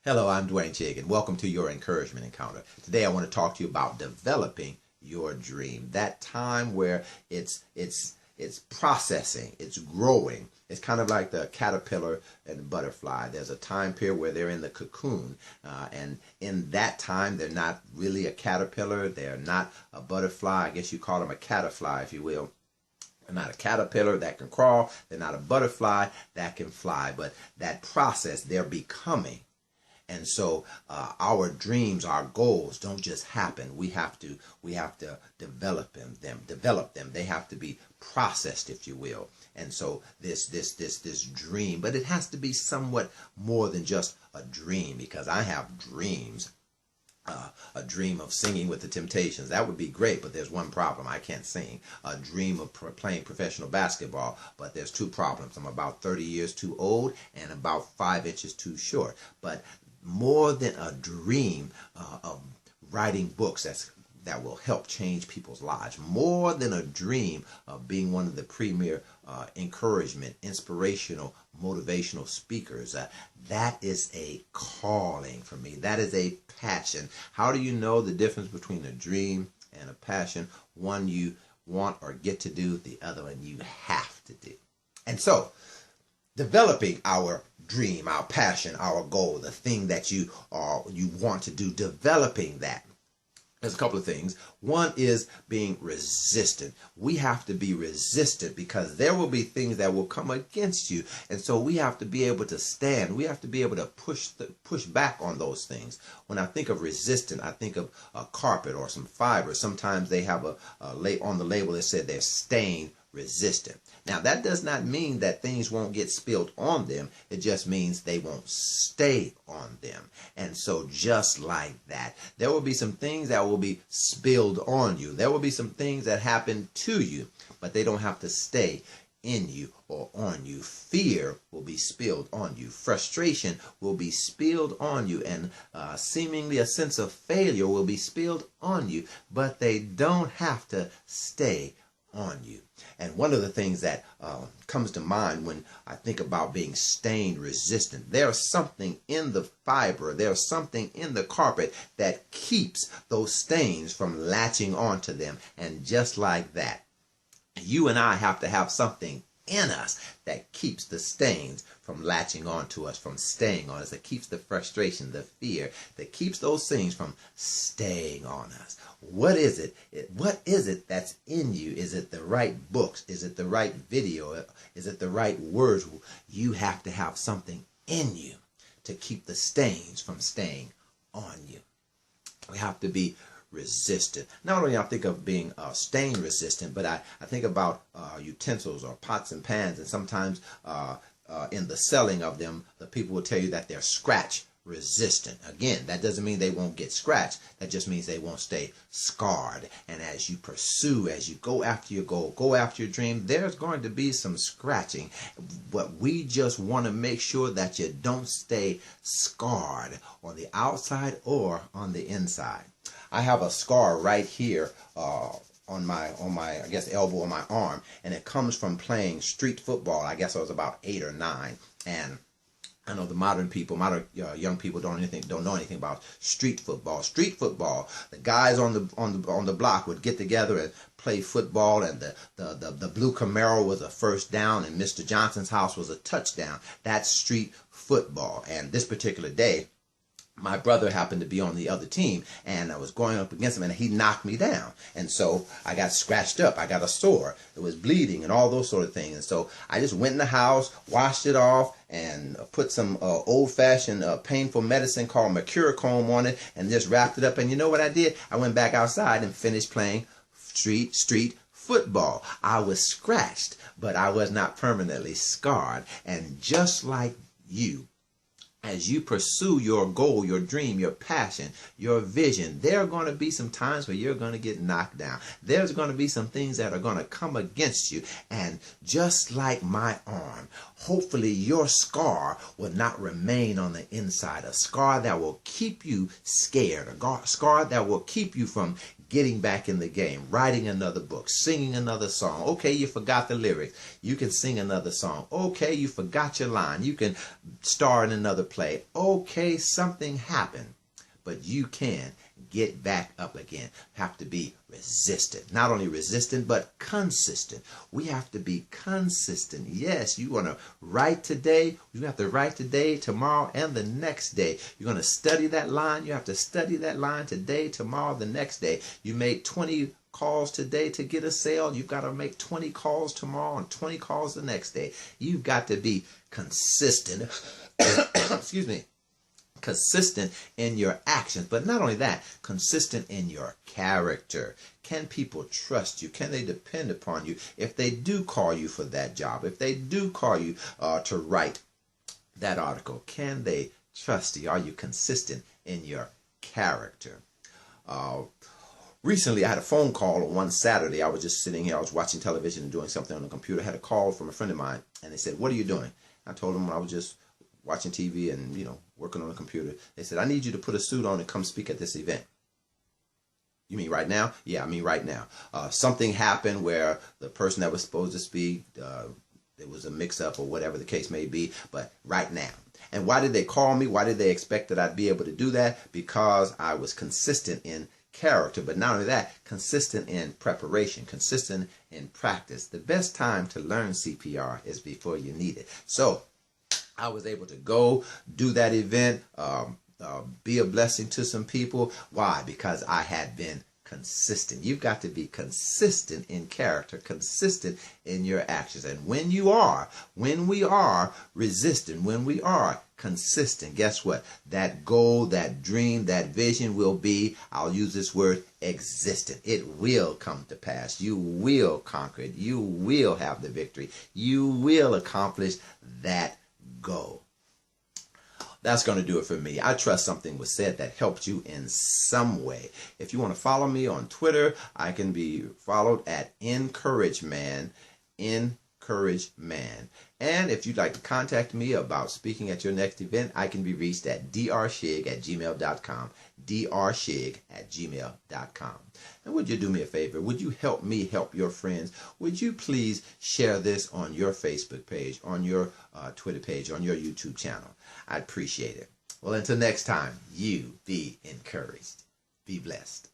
Hello, I'm Dwayne Chig, and welcome to your encouragement encounter. Today I want to talk to you about developing your dream. That time where it's processing, it's growing. It's kind of like the caterpillar and the butterfly. There's a time period where they're in the cocoon, and in that time they're not really a caterpillar. They're not a butterfly. I guess you call them a caterfly, if you will. They're not a caterpillar that can crawl. They're not a butterfly that can fly. But that process, they're becoming. And so our dreams, our goals don't just happen. We have to develop them. They have to be processed, if you will. And so this dream, but it has to be somewhat more than just a dream, because I have dreams. A dream of singing with the Temptations. That would be great, but there's one problem. I can't sing. A dream of playing professional basketball, but there's two problems. I'm about 30 years too old and about 5 inches too short. But more than a dream of writing books that will help change people's lives, more than a dream of being one of the premier encouragement, inspirational, motivational speakers, that is a calling for me. That is a passion. How do you know the difference between a dream and a passion? One you want or get to do, the other one you have to do. And so, developing our dream, our passion, our goal, the thing that you want to do, developing that. There's a couple of things. One is being resistant. We have to be resistant because there will be things that will come against you. And so we have to be able to stand. We have to be able to push back on those things. When I think of resistant, I think of a carpet or some fiber. Sometimes they have on the label that said they're stain resistant. Now, that does not mean that things won't get spilled on them. It just means they won't stay on them. And so just like that, there will be some things that will be spilled on you. There will be some things that happen to you, but they don't have to stay in you or on you. Fear will be spilled on you. Frustration will be spilled on you, and seemingly a sense of failure will be spilled on you, but they don't have to stay on you. And one of the things that comes to mind when I think about being stain resistant, there's something in the fiber, there's something in the carpet that keeps those stains from latching onto them. And just like that, you and I have to have something in us that keeps the stains from latching onto us, from staying on us, that keeps the frustration, the fear, that keeps those things from staying on us. What is it? What is it that's in you? Is it the right books? Is it the right video? Is it the right words? You have to have something in you to keep the stains from staying on you. We have to be resistant. Not only I think of being stain resistant, but I think about utensils or pots and pans, and sometimes in the selling of them, the people will tell you that they're scratch resistant. Again, that doesn't mean they won't get scratched. That just means they won't stay scarred. And as you pursue, as you go after your goal, go after your dream, there's going to be some scratching. But we just want to make sure that you don't stay scarred on the outside or on the inside. I have a scar right here on my I guess elbow or my arm, and it comes from playing street football. I guess I was about 8 or 9, and I know the modern young people don't know anything about street football. Street football, the guys on the block would get together and play football, and the blue Camaro was a first down, and Mr. Johnson's house was a touchdown. That's street football. And this particular day, my brother happened to be on the other team, and I was going up against him, and he knocked me down. And so I got scratched up. I got a sore. It was bleeding and all those sort of things. And so I just went in the house, washed it off, and put some old-fashioned painful medicine called mercurochrome on it, and just wrapped it up. And you know what I did? I went back outside and finished playing street football. I was scratched, but I was not permanently scarred. And just like you, as you pursue your goal, your dream, your passion, your vision, there are going to be some times where you're going to get knocked down. There's going to be some things that are going to come against you. And just like my arm, hopefully your scar will not remain on the inside. A scar that will keep you scared. A scar that will keep you from getting back in the game, writing another book, singing another song. Okay, you forgot the lyrics. You can sing another song. Okay, you forgot your line. You can star in another play. Okay, something happened. But you can get back up again. Have to be resistant. Not only resistant, but consistent. We have to be consistent. Yes, you want to write today. You have to write today, tomorrow, and the next day. You're going to study that line. You have to study that line today, tomorrow, the next day. You made 20 calls today to get a sale. You've got to make 20 calls tomorrow and 20 calls the next day. You've got to be consistent. Excuse me. Consistent in your actions, but not only that, consistent in your character. Can people trust you? Can they depend upon you? If they do call you for that job, if they do call you to write that article, can they trust you? Are you consistent in your character? Recently, I had a phone call on one Saturday. I was just sitting here. I was watching television and doing something on the computer. I had a call from a friend of mine, and they said, "What are you doing?" I told them I was just watching TV and, working on the computer. They said, "I need you to put a suit on and come speak at this event." You mean right now? Yeah, I mean right now. Something happened where the person that was supposed to speak, there was a mix-up or whatever the case may be, but right now. And why did they call me? Why did they expect that I'd be able to do that? Because I was consistent in character, but not only that, consistent in preparation, consistent in practice. The best time to learn CPR is before you need it. So I was able to go do that event, be a blessing to some people. Why? Because I had been consistent. You've got to be consistent in character, consistent in your actions. And when we are resistant, when we are consistent, guess what? That goal, that dream, that vision will be, I'll use this word, existent. It will come to pass. You will conquer it. You will have the victory. You will accomplish that goal. That's going to do it for me. I trust something was said that helped you in some way. If you want to follow me on Twitter, I can be followed at encouragement. And if you'd like to contact me about speaking at your next event, I can be reached at drshig@gmail.com. drshig@gmail.com. And would you do me a favor? Would you help me help your friends? Would you please share this on your Facebook page, on your Twitter page, on your YouTube channel? I'd appreciate it. Well, until next time, you be encouraged. Be blessed.